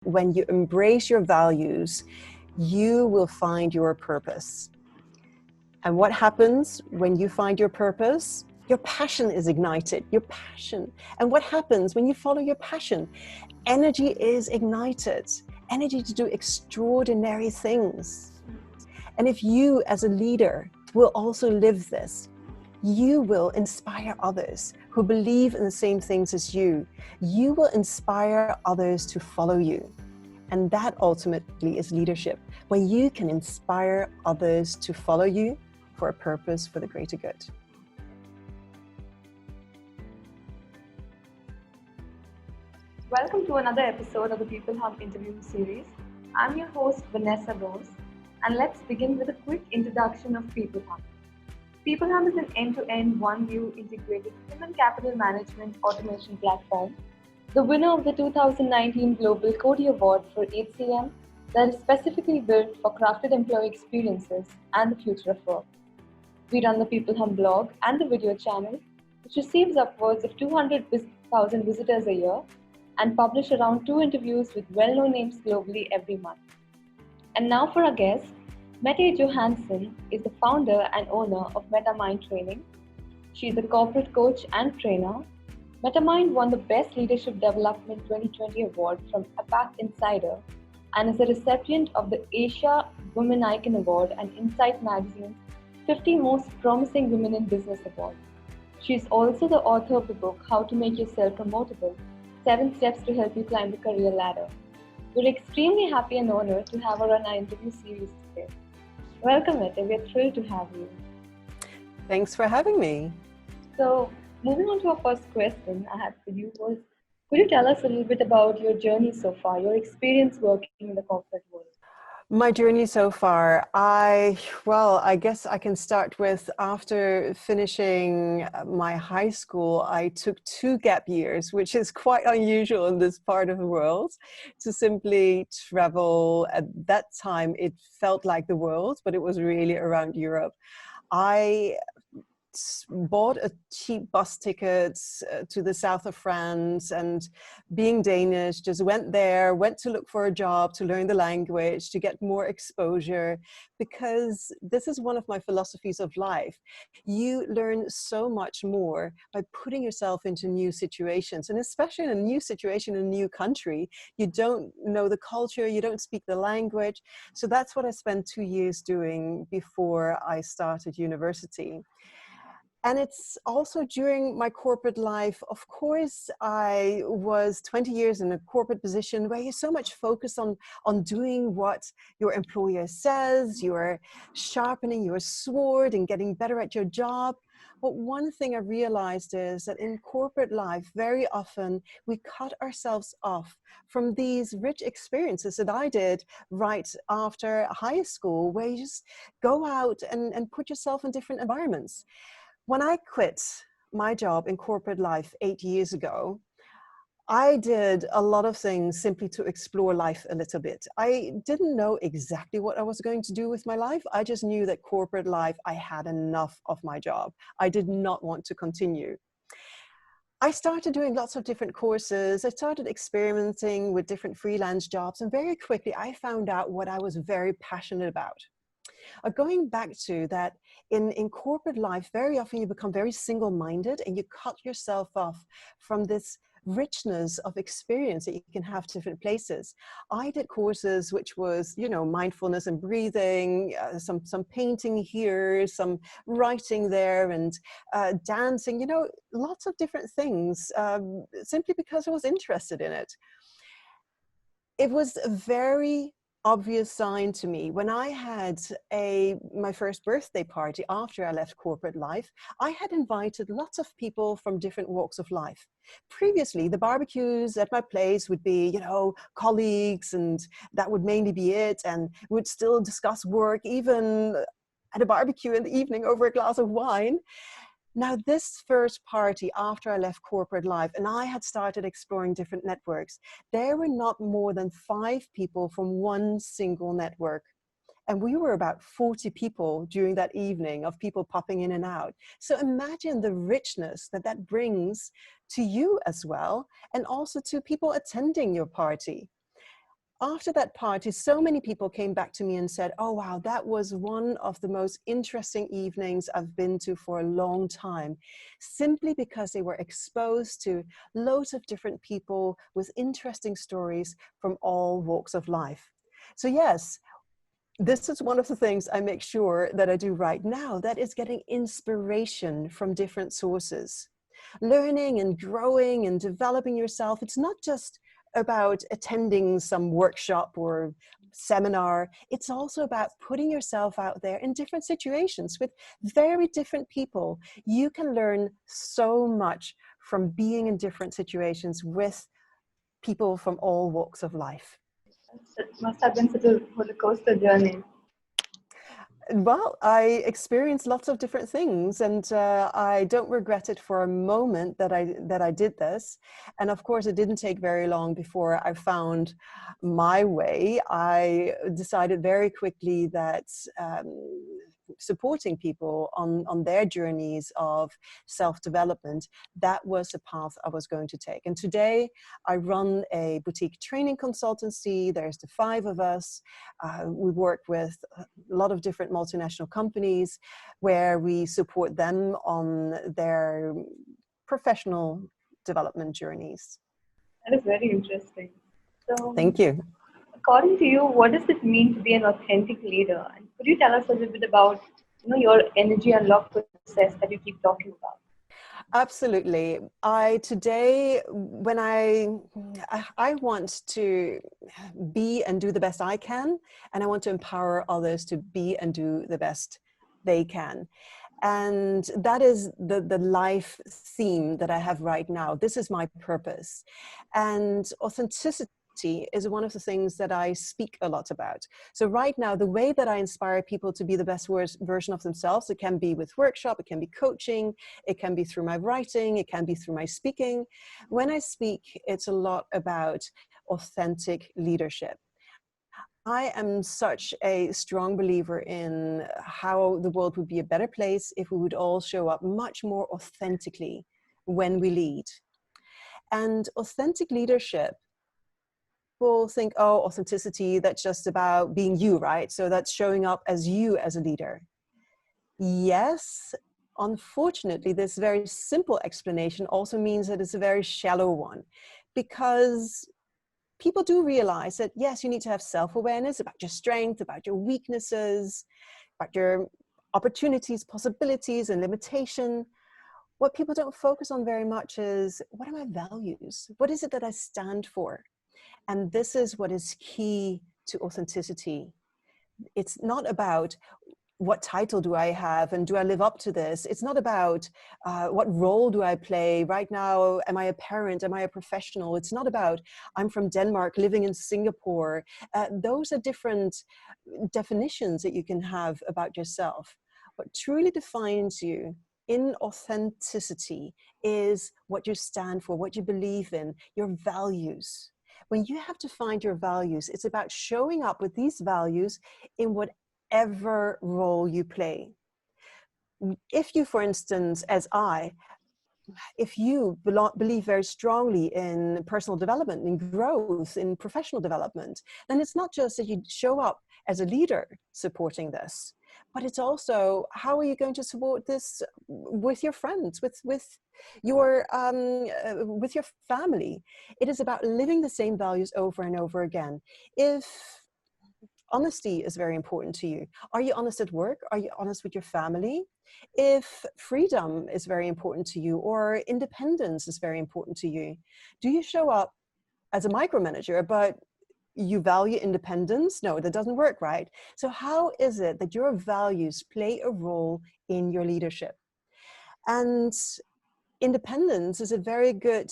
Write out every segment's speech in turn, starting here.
When you embrace your values, you will find your purpose. And what happens when you find your purpose? Your passion is ignited, your passion. And what happens when you follow your passion? Energy is ignited, energy to do extraordinary things. And if you as a leader will also live this, you will inspire others who believe in the same things as you. You will inspire others to follow you. And that ultimately is leadership, where you can inspire others to follow you for a purpose for the greater good. Welcome to another episode of the peopleHum interview series. I'm your host, Vanessa Rose, and let's begin with a quick introduction of peopleHum. peopleHum is an end-to-end, one-view integrated human capital management automation platform, the winner of the 2019 Global Cody Award for HCM that is specifically built for crafted employee experiences and the future of work. We run the peopleHum blog and the video channel, which receives upwards of 200,000 visitors a year, and publish around 2 interviews with well-known names globally every month. And now for our guest, Mette Johansson is the founder and owner of MetaMind Training. She is a corporate coach and trainer. MetaMind won the Best Leadership Development 2020 Award from APAC Insider and is a recipient of the Asia Women Icon Award and Insight Magazine's 50 Most Promising Women in Business Award. She is also the author of the book How to Make Yourself Promotable, 7 Steps to Help You Climb the Career Ladder. We're extremely happy and honored to have her on our interview series today. Welcome, Mette. We're thrilled to have you. Thanks for having me. So, moving on to our first question I had for you was, could you tell us a little bit about your journey so far, your experience working in the corporate world? My journey so far, I guess I can start with after finishing my high school, I took 2 gap years, which is quite unusual in this part of the world, to simply travel. At that time, it felt like the world, but it was really around Europe. I bought a cheap bus ticket to the south of France, and being Danish, just went to look for a job, to learn the language, to get more exposure, because this is one of my philosophies of life. You learn so much more by putting yourself into new situations, and especially in a new situation in a new country. You don't know the culture, you don't speak the language. So that's what I spent 2 years doing before I started university. And it's also during my corporate life, of course, I was 20 years in a corporate position where you're so much focused on doing what your employer says, you're sharpening your sword and getting better at your job. But one thing I realized is that in corporate life, very often we cut ourselves off from these rich experiences that I did right after high school, where you just go out and put yourself in different environments. When I quit my job in corporate life 8 years ago, I did a lot of things simply to explore life a little bit. I didn't know exactly what I was going to do with my life. I just knew that corporate life, I had enough of my job. I did not want to continue. I started doing lots of different courses. I started experimenting with different freelance jobs, and very quickly I found out what I was very passionate about. Going back to that, in corporate life, very often you become very single-minded and you cut yourself off from this richness of experience that you can have different places. I did courses which was, mindfulness and breathing, some painting here, some writing there, and dancing, lots of different things, simply because I was interested in it. It was a very obvious sign to me when I had my first birthday party after I left corporate life. I had invited lots of people from different walks of life. Previously, the barbecues at my place would be, colleagues, and that would mainly be it, and we'd still discuss work even at a barbecue in the evening over a glass of wine. Now, this first party after I left corporate life and I had started exploring different networks, there were not more than 5 people from one single network. And we were about 40 people during that evening, of people popping in and out. So imagine the richness that brings to you as well, and also to people attending your party. after that party, so many people came back to me and said, oh, wow, that was one of the most interesting evenings I've been to for a long time, simply because they were exposed to loads of different people with interesting stories from all walks of life. So yes, this is one of the things I make sure that I do right now, that is getting inspiration from different sources. Learning and growing and developing yourself, it's not just about attending some workshop or seminar. It's also about putting yourself out there in different situations with very different people. You can learn so much from being in different situations with people from all walks of life. It must have been such a roller coaster journey. Well, I experienced lots of different things, and I don't regret it for a moment that I did this. And of course, it didn't take very long before I found my way. I decided very quickly that supporting people on their journeys of self-development, that was the path I was going to take. And today, I run a boutique training consultancy. There's the 5 of us. We work with a lot of different multinational companies where we support them on their professional development journeys. That is very interesting. So, Thank you. according to you, what does it mean to be an authentic leader? And could you tell us a little bit about, your energy unlock process that you keep talking about? Absolutely. Today, when I want to be and do the best I can, and I want to empower others to be and do the best they can. And that is the life theme that I have right now. This is my purpose. And authenticity is one of the things that I speak a lot about. So right now, the way that I inspire people to be the best version of themselves, it can be with workshop, it can be coaching, it can be through my writing, it can be through my speaking. When I speak, it's a lot about authentic leadership. I am such a strong believer in how the world would be a better place if we would all show up much more authentically when we lead. And authentic leadership, people think, oh, authenticity, that's just about being you, right? So that's showing up as you as a leader. Yes, unfortunately, this very simple explanation also means that it's a very shallow one, because people do realize that, yes, you need to have self-awareness about your strength, about your weaknesses, about your opportunities, possibilities, and limitation. What people don't focus on very much is, what are my values? What is it that I stand for? And this is what is key to authenticity. It's not about what title do I have and do I live up to this? It's not about what role do I play right now? Am I a parent? Am I a professional? It's not about I'm from Denmark living in Singapore. Those are different definitions that you can have about yourself. What truly defines you in authenticity is what you stand for, what you believe in, your values. When you have to find your values, it's about showing up with these values in whatever role you play. If you, for instance, if you believe very strongly in personal development, in growth, in professional development, then it's not just that you show up as a leader supporting this, but it's also, how are you going to support this with your friends, with your family? It is about living the same values over and over again. If honesty is very important to you, are you honest at work? Are you honest with your family? If freedom is very important to you, or independence is very important to you, do you show up as a micromanager, but you value independence? No, that doesn't work, right? So how is it that your values play a role in your leadership? And independence is a very good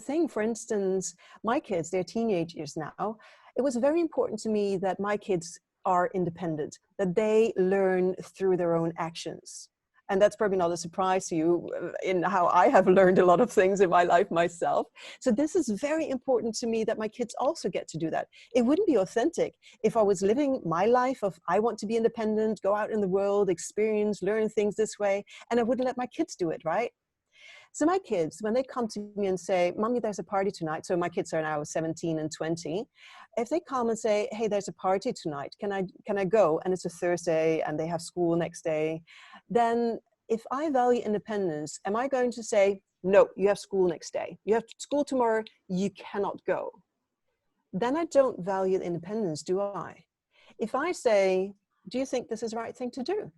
thing. For instance, my kids, they're teenagers now. It was very important to me that my kids are independent, that they learn through their own actions. And that's probably not a surprise to you in how I have learned a lot of things in my life myself. So this is very important to me, that my kids also get to do that. It wouldn't be authentic if I was living my life of, I want to be independent, go out in the world, experience, learn things this way, and I wouldn't let my kids do it, right? So my kids, when they come to me and say, Mommy, there's a party tonight. So my kids are now 17 and 20. If they come and say, hey, there's a party tonight, can I go? And it's a Thursday and they have school next day. Then if I value independence, am I going to say, no, you have school next day. You have school tomorrow, you cannot go. Then I don't value independence, do I? If I say, do you think this is the right thing to do?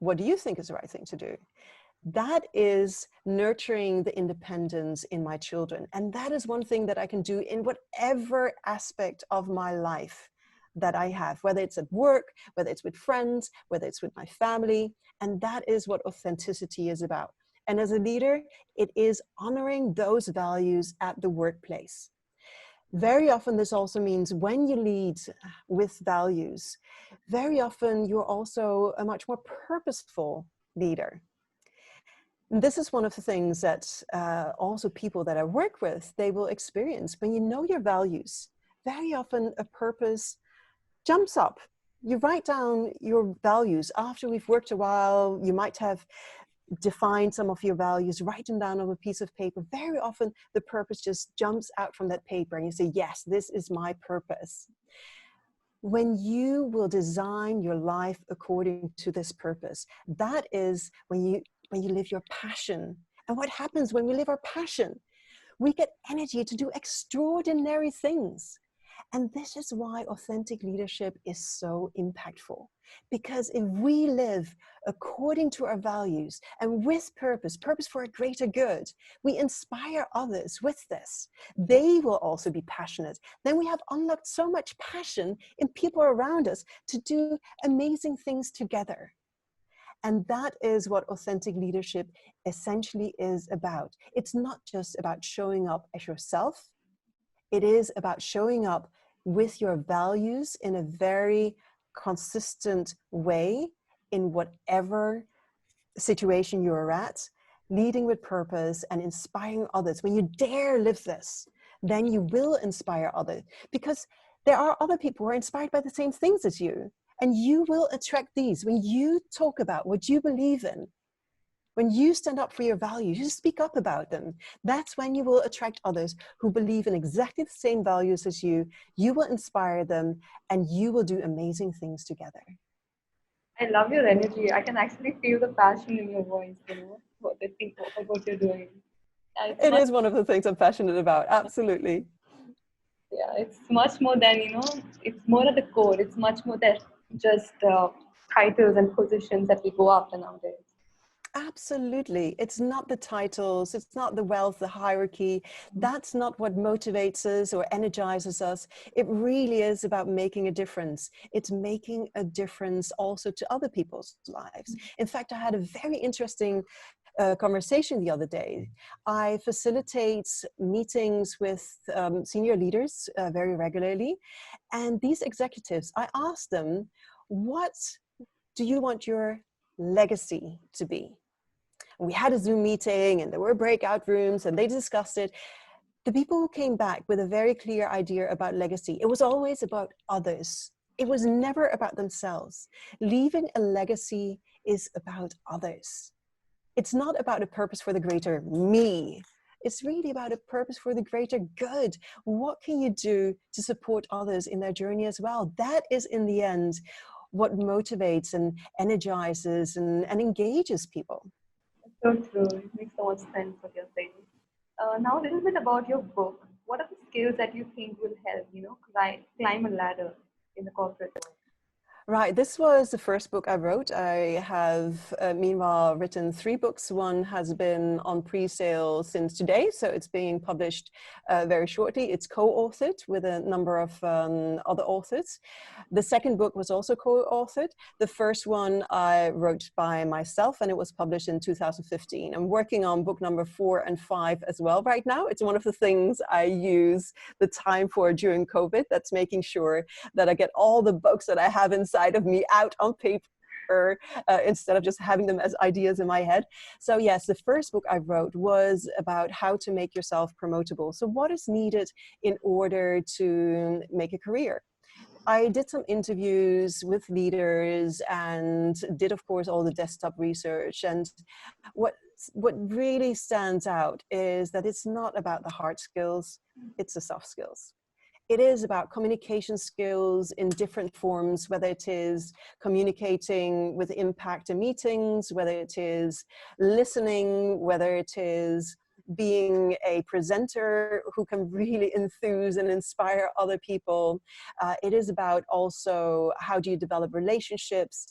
What do you think is the right thing to do? That is nurturing the independence in my children. And that is one thing that I can do in whatever aspect of my life that I have, whether it's at work, whether it's with friends, whether it's with my family. And that is what authenticity is about. And as a leader, it is honoring those values at the workplace. Very often, this also means when you lead with values, very often you're also a much more purposeful leader. And this is one of the things that also people that I work with, they will experience. When you know your values, very often a purpose jumps up. You write down your values after we've worked a while. You might have defined some of your values, write them down on a piece of paper. Very often the purpose just jumps out from that paper and you say, yes, this is my purpose. When you will design your life according to this purpose, that is when you live your passion. And what happens when we live our passion? We get energy to do extraordinary things. And this is why authentic leadership is so impactful. Because if we live according to our values and with purpose for a greater good, we inspire others with this. They will also be passionate. Then we have unlocked so much passion in people around us to do amazing things together. And that is what authentic leadership essentially is about. It's not just about showing up as yourself. It is about showing up with your values in a very consistent way in whatever situation you're at, leading with purpose and inspiring others. When you dare live this, then you will inspire others, because there are other people who are inspired by the same things as you, and you will attract these. When you talk about what you believe in, when you stand up for your values, you speak up about them. That's when you will attract others who believe in exactly the same values as you. You will inspire them and you will do amazing things together. I love your energy. I can actually feel the passion in your voice, what they think of what you're doing. It is one of the things I'm passionate about, absolutely. Yeah, it's much more than, it's more at the core. It's much more than just titles and positions that we go after nowadays. Absolutely. It's not the titles, it's not the wealth, the hierarchy. That's not what motivates us or energizes us. It really is about making a difference. It's making a difference also to other people's lives. In fact, I had a very interesting conversation the other day. I facilitate meetings with senior leaders very regularly. And these executives, I asked them, what do you want your legacy to be? And we had a Zoom meeting and there were breakout rooms and they discussed it. The people who came back with a very clear idea about legacy, it was always about others. It was never about themselves. Leaving a legacy is about others. It's not about a purpose for the greater me. It's really about a purpose for the greater good. What can you do to support others in their journey as well? That is in the end what motivates and energizes and engages people. So true. It makes so much sense what you're saying. Now, a little bit about your book. What are the skills that you think will help, climb a ladder in the corporate world? Right, this was the first book I wrote. I have meanwhile written 3 books. One has been on pre-sale since today, so it's being published very shortly. It's co-authored with a number of other authors. The second book was also co-authored. The first one I wrote by myself and it was published in 2015. I'm working on book number 4 and 5 as well right now. It's one of the things I use the time for during COVID. That's making sure that I get all the books that I have inside of me out on paper instead of just having them as ideas in my head. So yes, the first book I wrote was about how to make yourself promotable. So what is needed in order to make a career? I did some interviews with leaders and did, of course, all the desktop research. And what what really stands out is that it's not about the hard skills, it's the soft skills. It is about communication skills in different forms, whether it is communicating with impact in meetings, whether it is listening, whether it is being a presenter who can really enthuse and inspire other people. It is about also how do you develop relationships.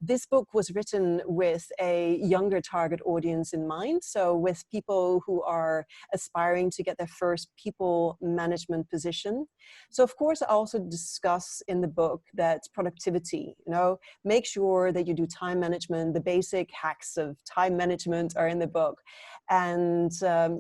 This book was written with a younger target audience in mind, so with people who are aspiring to get their first people management position. So of course I also discuss in the book that productivity, make sure that you do time management. The basic hacks of time management are in the book, and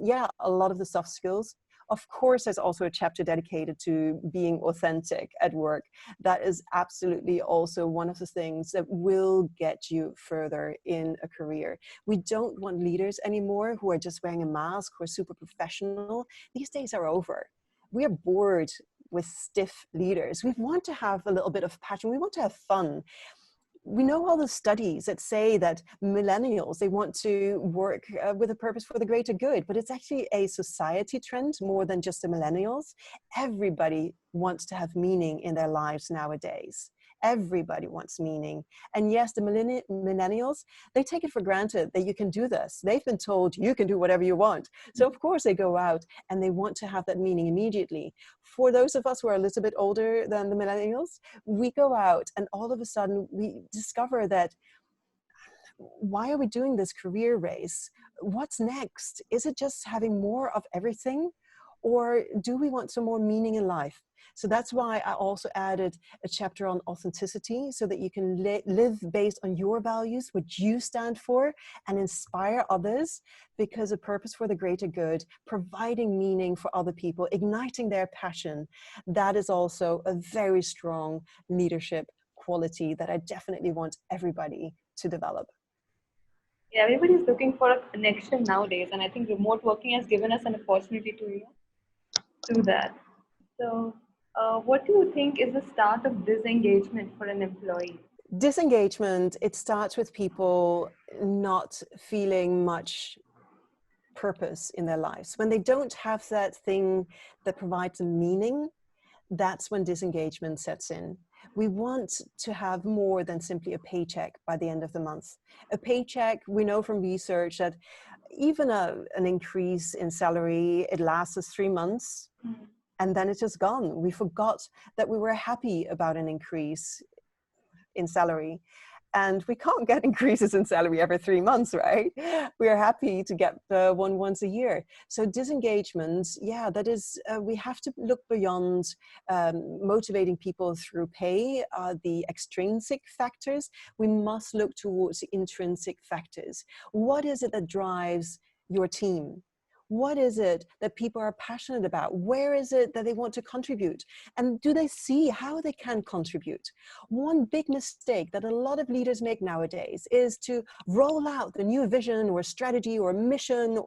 yeah, a lot of the soft skills. Of course, there's also a chapter dedicated to being authentic at work. That is absolutely also one of the things that will get you further in a career. We don't want leaders anymore who are just wearing a mask, who are super professional. These days are over. We are bored with stiff leaders. We want to have a little bit of passion. We want to have fun. We know all the studies that say that millennials, they want to work with a purpose for the greater good, but it's actually a society trend more than just the millennials. Everybody wants to have meaning in their lives nowadays. Everybody wants meaning. And yes, the millennials, they take it for granted that you can do this. They've been told you can do whatever you want. So of course they go out and they want to have that meaning immediately. For those of us who are a little bit older than the millennials, we go out and all of a sudden we discover that, why are we doing this career race? What's next? Is it just having more of everything? Or do we want some more meaning in life? So that's why I also added a chapter on authenticity, so that you can live based on your values, what you stand for, and inspire others, because a purpose for the greater good, providing meaning for other people, igniting their passion, that is also a very strong leadership quality that I definitely want everybody to develop. Yeah, everybody's looking for a connection nowadays, and I think remote working has given us an opportunity to do that. So, what do you think is the start of disengagement for an employee? Disengagement, it starts with people not feeling much purpose in their lives. When they don't have that thing that provides a meaning, that's when disengagement sets in. We want to have more than simply a paycheck by the end of the month. A paycheck, we know from research that even an increase in salary, it lasts us 3 months. And then it's just gone. We forgot that we were happy about an increase in salary. And we can't get increases in salary every 3 months, right? We are happy to get one once a year. So disengagement, yeah, that is, we have to look beyond motivating people through pay, the extrinsic factors. We must look towards the intrinsic factors. What is it that drives your team? What is it that people are passionate about? Where is it that they want to contribute? And do they see how they can contribute? One big mistake that a lot of leaders make nowadays is to roll out the new vision or strategy or mission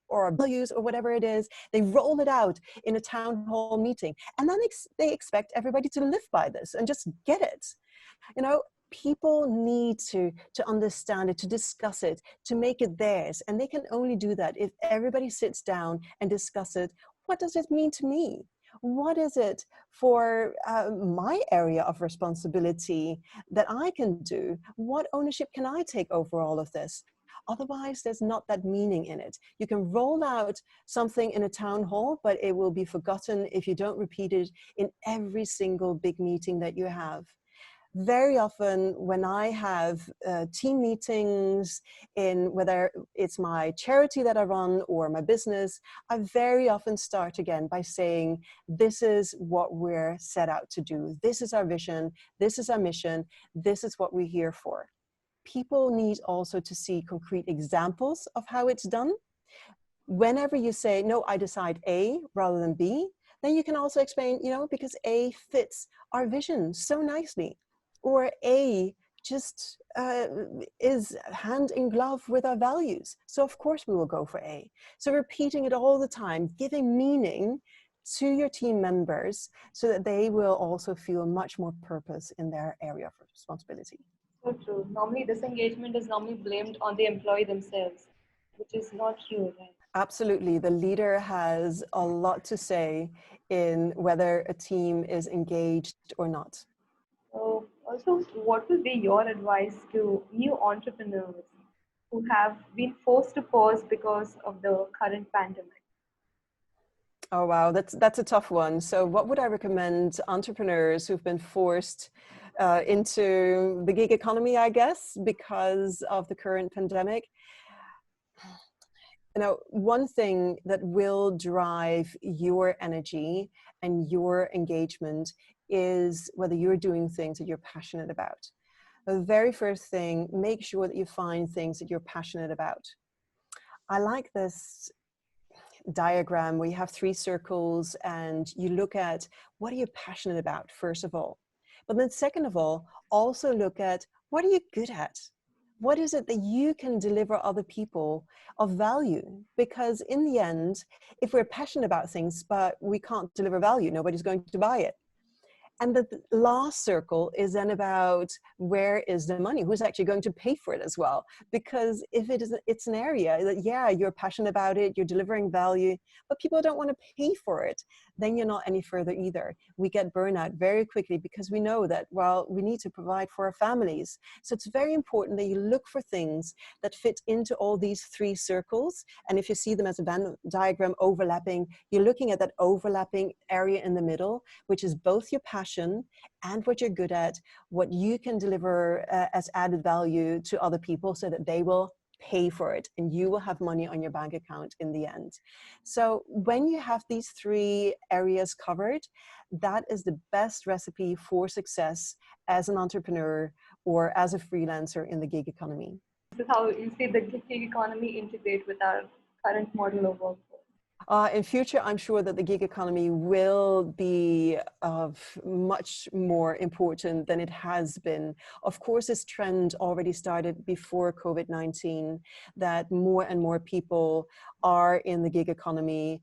or values or whatever it is. They roll it out in a town hall meeting. And then they expect everybody to live by this and just get it. People need to understand it, to discuss it, to make it theirs. And they can only do that if everybody sits down and discuss it. What does it mean to me? What is it for my area of responsibility that I can do? What ownership can I take over all of this? Otherwise, there's not that meaning in it. You can roll out something in a town hall, but it will be forgotten if you don't repeat it in every single big meeting that you have. Very often when I have team meetings in whether it's my charity that I run or my business, I very often start again by saying, this is what we're set out to do. This is our vision. This is our mission. This is what we're here for. People need also to see concrete examples of how it's done. Whenever you say, no, I decide A rather than B, then you can also explain, because A fits our vision so nicely. Or A just is hand in glove with our values. So of course we will go for A. So repeating it all the time, giving meaning to your team members so that they will also feel much more purpose in their area of responsibility. So true. Normally, disengagement is normally blamed on the employee themselves, which is not true, right? Absolutely. The leader has a lot to say in whether a team is engaged or not. So, also, what will be your advice to new entrepreneurs who have been forced to pause because of the current pandemic? Oh, wow. That's a tough one. So what would I recommend entrepreneurs who've been forced into the gig economy, I guess, because of the current pandemic? You know, one thing that will drive your energy and your engagement is whether you're doing things that you're passionate about. The very first thing, make sure that you find things that you're passionate about. I like this diagram where you have three circles and you look at what are you passionate about, first of all. But then second of all, also look at what are you good at? What is it that you can deliver other people of value? Because in the end, if we're passionate about things, but we can't deliver value, nobody's going to buy it. And the last circle is then about where is the money? Who's actually going to pay for it as well? Because if it's an area that, yeah, you're passionate about it, you're delivering value, but people don't want to pay for it, then you're not any further either. We get burnout very quickly because we know that, well, we need to provide for our families. So it's very important that you look for things that fit into all these three circles. And if you see them as a Venn diagram overlapping, you're looking at that overlapping area in the middle, which is both your passion and what you're good at, what you can deliver as added value to other people so that they will pay for it and you will have money on your bank account in the end. So when you have these three areas covered, that is the best recipe for success as an entrepreneur or as a freelancer in the gig economy. This is how you see the gig economy integrate with our current model of workforce. In future, I'm sure that the gig economy will be of much more important than it has been. Of course, this trend already started before COVID-19, that more and more people are in the gig economy,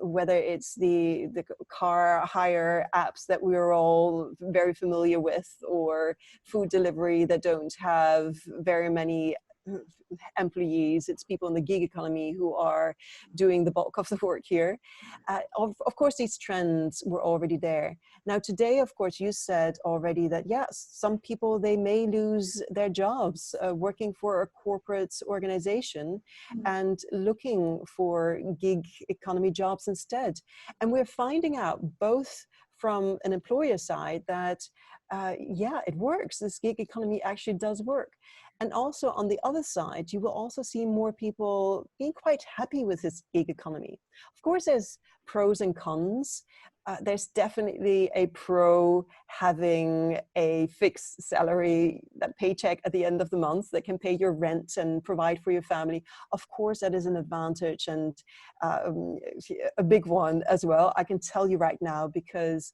whether it's the car hire apps that we're all very familiar with, or food delivery that don't have very many employees. It's people in the gig economy who are doing the bulk of the work here. Of course, these trends were already there. Now today, of course, you said already that yes, some people, they may lose their jobs working for a corporate organization and looking for gig economy jobs instead. And we're finding out both from an employer side that yeah, it works. This gig economy actually does work. And also on the other side, you will also see more people being quite happy with this gig economy. Of course, there's pros and cons. There's definitely a pro having a fixed salary, that paycheck at the end of the month that can pay your rent and provide for your family. Of course, that is an advantage, and a big one as well. I can tell you right now, because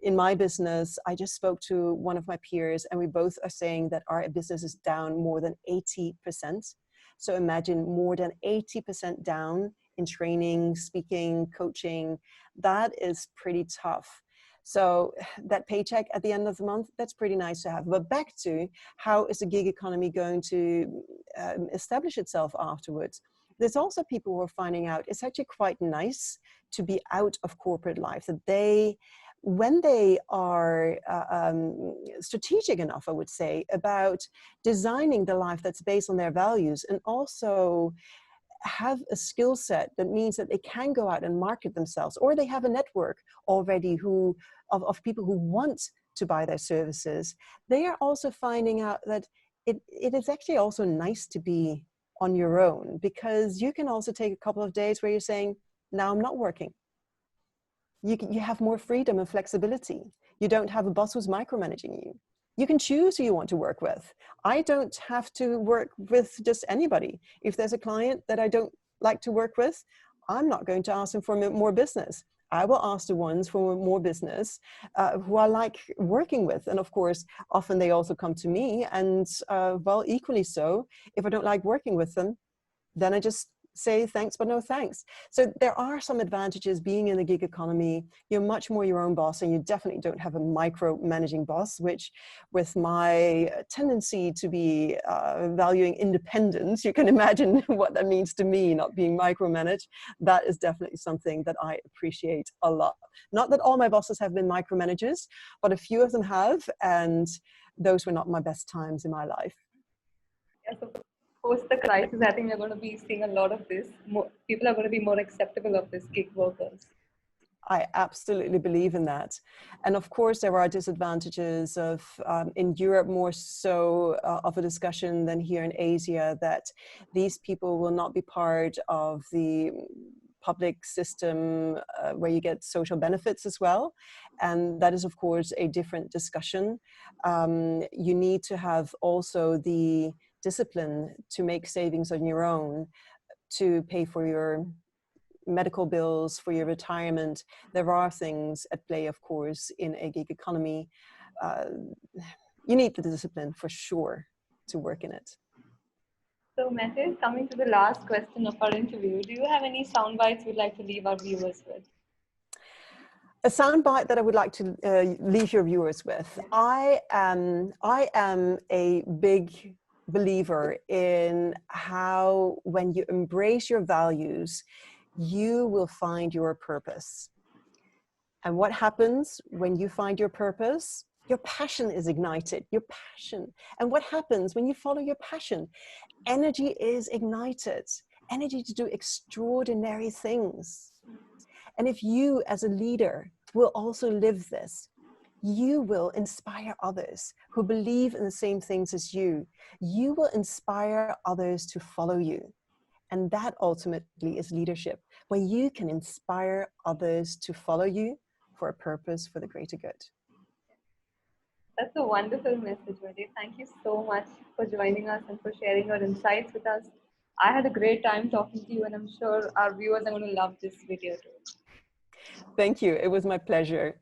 in my business, I just spoke to one of my peers and we both are saying that our business is down more than 80%. So imagine more than 80% down in training, speaking, coaching. That is pretty tough. So that paycheck at the end of the month, that's pretty nice to have. But back to how is the gig economy going to establish itself afterwards? There's also people who are finding out it's actually quite nice to be out of corporate life, that they, when they are strategic enough, I would say, about designing the life that's based on their values, and also have a skill set that means that they can go out and market themselves, or they have a network already of people who want to buy their services, they are also finding out that it is actually also nice to be on your own, because you can also take a couple of days where you're saying, now I'm not working. You have more freedom and flexibility. You don't have a boss who's micromanaging you. You can choose who you want to work with. I don't have to work with just anybody. If there's a client that I don't like to work with, I'm not going to ask them for more business. I will ask the ones for more business who I like working with. And of course, often they also come to me, and well, equally so, if I don't like working with them, then I just say thanks, but no thanks. So there are some advantages being in the gig economy. You're much more your own boss, and you definitely don't have a micromanaging boss, which with my tendency to be valuing independence, you can imagine what that means to me, not being micromanaged. That is definitely something that I appreciate a lot. Not that all my bosses have been micromanagers, but a few of them have, and those were not my best times in my life. Yes, of post the crisis, I think we're going to be seeing a lot of this. People are going to be more acceptable of this, gig workers. I absolutely believe in that. And of course, there are disadvantages of, in Europe, more so of a discussion than here in Asia, that these people will not be part of the public system where you get social benefits as well. And that is, of course, a different discussion. You need to have also the discipline to make savings on your own, to pay for your medical bills, for your retirement. There are things at play, of course, in a gig economy. You need the discipline for sure to work in it. So, Mette, coming to the last question of our interview, do you have any sound bites you'd like to leave our viewers with? A soundbite that I would like to leave your viewers with. I am a big believer in how when you embrace your values, you will find your purpose. And what happens when you find your purpose? Your passion is ignited, your passion. And what happens when you follow your passion? Energy is ignited, energy to do extraordinary things. And if you as a leader will also live this, you will inspire others who believe in the same things as you. You will inspire others to follow you. And that ultimately is leadership, where you can inspire others to follow you for a purpose for the greater good. That's a wonderful message, Mette. Thank you so much for joining us and for sharing your insights with us. I had a great time talking to you, and I'm sure our viewers are going to love this video too. Thank you. It was my pleasure.